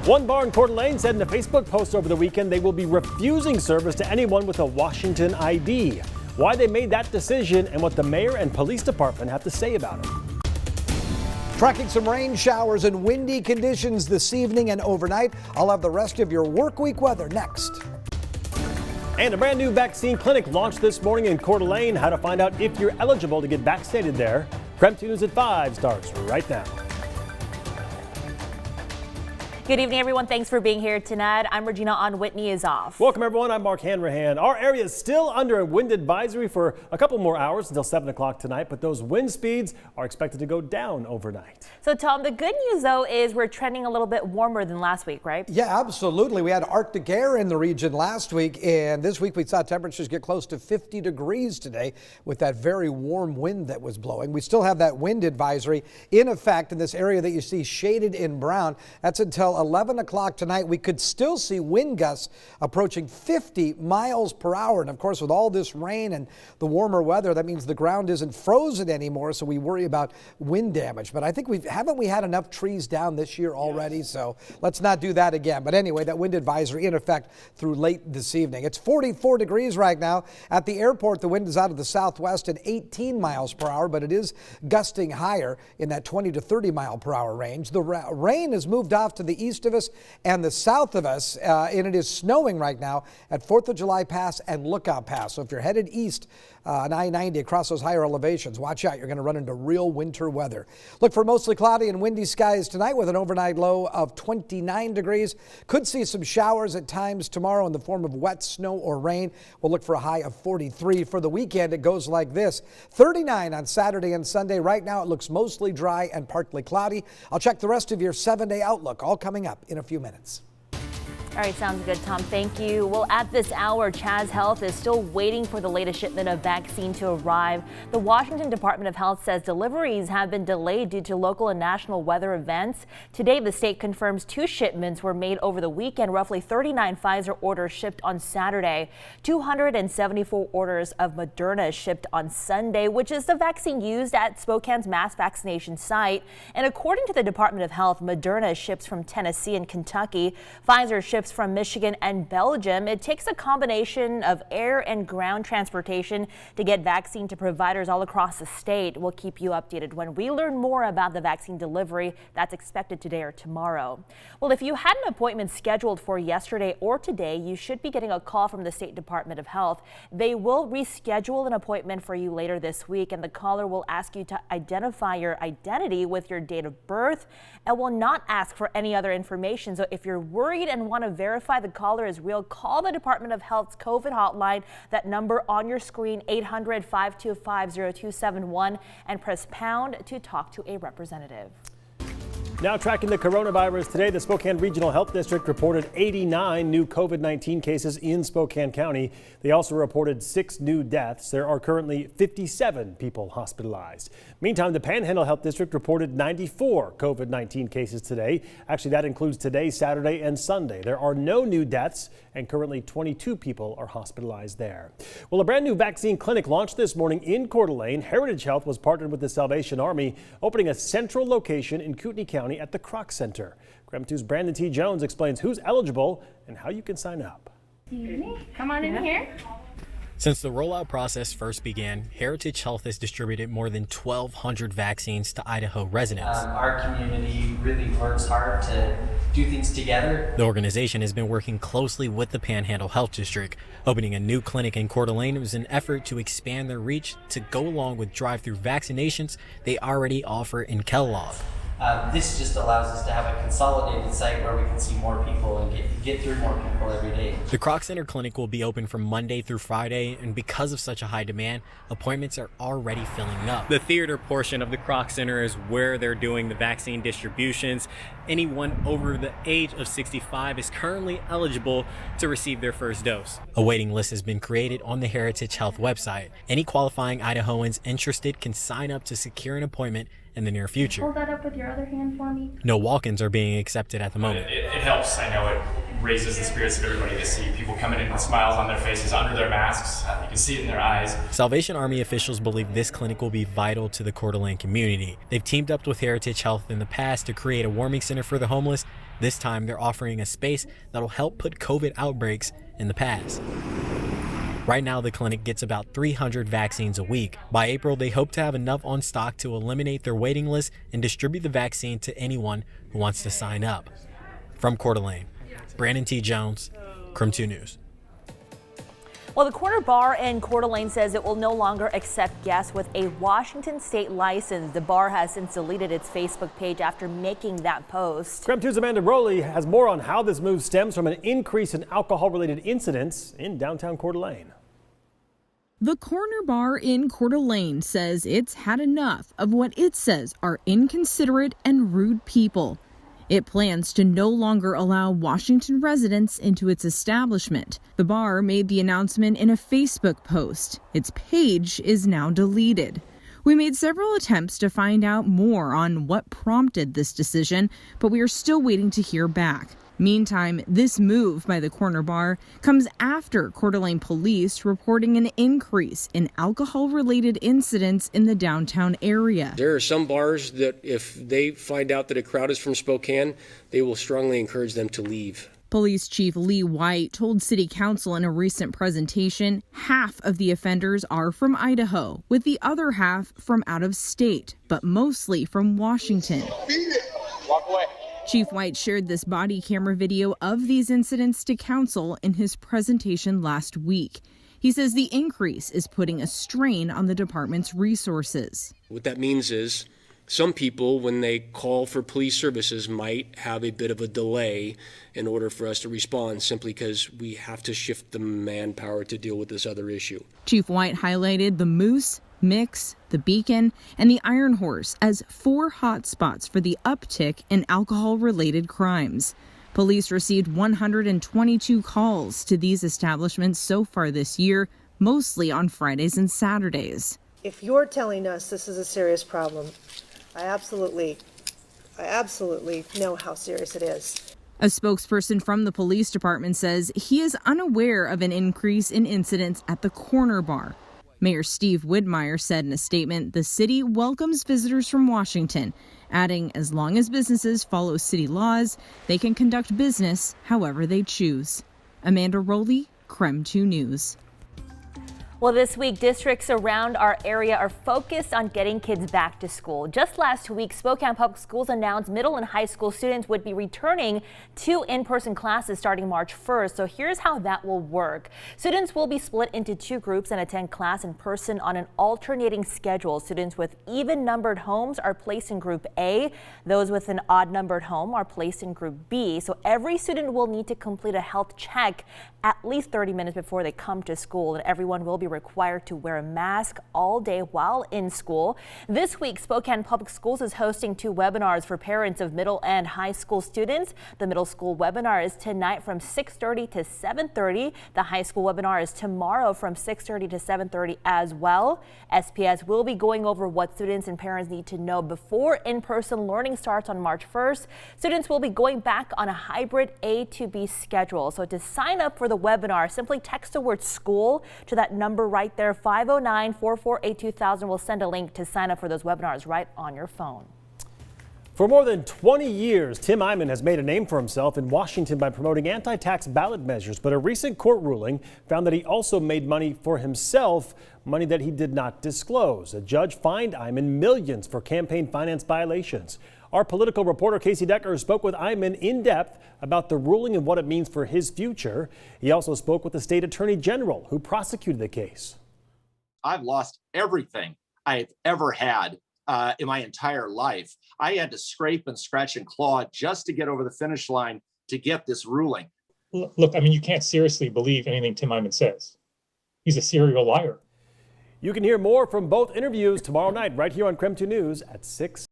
One bar in Coeur d'Alene said in a Facebook post over the weekend they will be refusing service to anyone with a Washington ID. Why they made that decision and what the mayor and police department have to say about it. Tracking some rain showers and windy conditions this evening and overnight. I'll have the rest of your work week weather next. And a brand new vaccine clinic launched this morning in Coeur d'Alene. How to find out if you're eligible to get vaccinated there. KREM 2 News at 5 starts right now. Good evening, everyone. Thanks for being here tonight. I'm Regina on Whitney is off. Welcome, everyone. I'm Mark Hanrahan. Our area is still under a wind advisory for a couple more hours until 7 o'clock tonight, but those wind speeds are expected to go down overnight. So, Tom, the good news, though, is we're trending a little bit warmer than last week, right? Yeah, absolutely. We had Arctic air in the region last week, and this week we saw temperatures get close to 50 degrees today with that very warm wind that was blowing. We still have that wind advisory in effect in this area that you see shaded in brown. That's until 11 o'clock tonight. We could still see wind gusts approaching 50 miles per hour. And of course, with all this rain and the warmer weather, that means the ground isn't frozen anymore. So we worry about wind damage. But I think haven't we had enough trees down this year already? Yes. So let's not do that again. But anyway, that wind advisory in effect through late this evening. It's 44 degrees right now. At the airport, the wind is out of the southwest at 18 miles per hour, but it is gusting higher in that 20 to 30 mile per hour range. The rain has moved off to the east of us and the south of us, and it is snowing right now at 4th of July Pass and Lookout Pass. So if you're headed east on I-90 across those higher elevations, watch out. You're going to run into real winter weather. Look for mostly cloudy and windy skies tonight with an overnight low of 29 degrees. Could see some showers at times tomorrow in the form of wet snow or rain. We'll look for a high of 43. For the weekend, it goes like this. 39 on Saturday and Sunday. Right now, it looks mostly dry and partly cloudy. I'll check the rest of your 7-day outlook, all coming up in a few minutes. All right, sounds good, Tom. Thank you. Well, at this hour, Chaz Health is still waiting for the latest shipment of vaccine to arrive. The Washington Department of Health says deliveries have been delayed due to local and national weather events. Today, the state confirms 2 shipments were made over the weekend. Roughly 39 Pfizer orders shipped on Saturday. 274 orders of Moderna shipped on Sunday, which is the vaccine used at Spokane's mass vaccination site. And according to the Department of Health, Moderna ships from Tennessee and Kentucky. Pfizer ships from Michigan and Belgium. It takes a combination of air and ground transportation to get vaccine to providers all across the state. We'll keep you updated when we learn more about the vaccine delivery that's expected today or tomorrow. Well, if you had an appointment scheduled for yesterday or today, you should be getting a call from the State Department of Health. They will reschedule an appointment for you later this week, and the caller will ask you to identify your identity with your date of birth and will not ask for any other information. So if you're worried and want to verify the caller is real, call the Department of Health's COVID hotline. That number on your screen, 800-525-0271, and press pound to talk to a representative. Now tracking the coronavirus today, the Spokane Regional Health District reported 89 new COVID-19 cases in Spokane County. They also reported 6 new deaths. There are currently 57 people hospitalized. Meantime, the Panhandle Health District reported 94 COVID-19 cases today. Actually, that includes today, Saturday, and Sunday. There are no new deaths, and currently 22 people are hospitalized there. Well, a brand new vaccine clinic launched this morning in Coeur d'Alene. Heritage Health was partnered with the Salvation Army, opening a central location in Kootenai County at the Kroc Center. KREM 2's Brandon T. Jones explains who's eligible and how you can sign up. Come on in here. Since the rollout process first began, Heritage Health has distributed more than 1,200 vaccines to Idaho residents. Our community really works hard to do things together. The organization has been working closely with the Panhandle Health District. Opening a new clinic in Coeur d'Alene was an effort to expand their reach to go along with drive-through vaccinations they already offer in Kellogg. This just allows us to have a consolidated site where we can see more people and get through more people every day. The Kroc Center Clinic will be open from Monday through Friday, and because of such a high demand, appointments are already filling up. The theater portion of the Kroc Center is where they're doing the vaccine distributions. Anyone over the age of 65 is currently eligible to receive their first dose. A waiting list has been created on the Heritage Health website. Any qualifying Idahoans interested can sign up to secure an appointment in the near future. Hold that up with your other hand for me. No walk-ins are being accepted at the moment. It helps. I know it raises the spirits of everybody to see people coming in with smiles on their faces under their masks. You can see it in their eyes. Salvation Army officials believe this clinic will be vital to the Coeur d'Alene community. They've teamed up with Heritage Health in the past to create a warming center for the homeless. This time, they're offering a space that'll help put COVID outbreaks in the past. Right now, the clinic gets about 300 vaccines a week. By April, they hope to have enough on stock to eliminate their waiting list and distribute the vaccine to anyone who wants to sign up. From Coeur d'Alene, Brandon T. Jones, KREM 2 News. Well, the Corner Bar in Coeur d'Alene says it will no longer accept guests with a Washington state license. The bar has since deleted its Facebook page after making that post. KREM 2's Amanda Rowley has more on how this move stems from an increase in alcohol-related incidents in downtown Coeur d'Alene. The Corner Bar in Coeur d'Alene says it's had enough of what it says are inconsiderate and rude people. It plans to no longer allow Washington residents into its establishment. The bar made the announcement in a Facebook post. Its page is now deleted. We made several attempts to find out more on what prompted this decision, but we are still waiting to hear back. Meantime, this move by the Corner Bar comes after Coeur d'Alene police reporting an increase in alcohol-related incidents in the downtown area. There are some bars that if they find out that a crowd is from Spokane, they will strongly encourage them to leave. Police Chief Lee White told City Council in a recent presentation half of the offenders are from Idaho, with the other half from out of state, but mostly from Washington. Walk away. Chief White shared this body camera video of these incidents to council in his presentation last week. He says the increase is putting a strain on the department's resources. What that means is some people, when they call for police services, might have a bit of a delay in order for us to respond, simply because we have to shift the manpower to deal with this other issue. Chief White highlighted the Moose, Mix, the Beacon, and the Iron Horse as 4 hot spots for the uptick in alcohol-related crimes. Police received 122 calls to these establishments so far this year, mostly on Fridays and Saturdays. If you're telling us this is a serious problem, I absolutely know how serious it is. A spokesperson from the police department says he is unaware of an increase in incidents at the Corner Bar. Mayor Steve Widmeyer said in a statement the city welcomes visitors from Washington, adding as long as businesses follow city laws, they can conduct business however they choose. Amanda Rowley, KREM 2 News. Well, this week, districts around our area are focused on getting kids back to school. Just last week, Spokane Public Schools announced middle and high school students would be returning to in-person classes starting March 1st. So here's how that will work. Students will be split into 2 groups and attend class in person on an alternating schedule. Students with even-numbered homes are placed in Group A. Those with an odd-numbered home are placed in Group B. So every student will need to complete a health check at least 30 minutes before they come to school, and everyone will be required to wear a mask all day while in school. This week, Spokane Public Schools is hosting 2 webinars for parents of middle and high school students. The middle school webinar is tonight from 6:30 to 7:30. The high school webinar is tomorrow from 6:30 to 7:30 as well. SPS will be going over what students and parents need to know before in-person learning starts on March 1st. Students will be going back on a hybrid A to B schedule. So to sign up for the webinar, simply text the word school to that number right there, 509-448-2000. We'll send a link to sign up for those webinars right on your phone. For more than 20 years, Tim Eyman has made a name for himself in Washington by promoting anti-tax ballot measures, but a recent court ruling found that he also made money for himself, money that he did not disclose. A judge fined Eyman millions for campaign finance violations. Our political reporter Casey Decker spoke with Eyman in depth about the ruling and what it means for his future. He also spoke with the state attorney general who prosecuted the case. I've lost everything I've ever had in my entire life. I had to scrape and scratch and claw just to get over the finish line to get this ruling. Look, I mean, you can't seriously believe anything Tim Eyman says. He's a serial liar. You can hear more from both interviews tomorrow night right here on KREM 2 News at 6.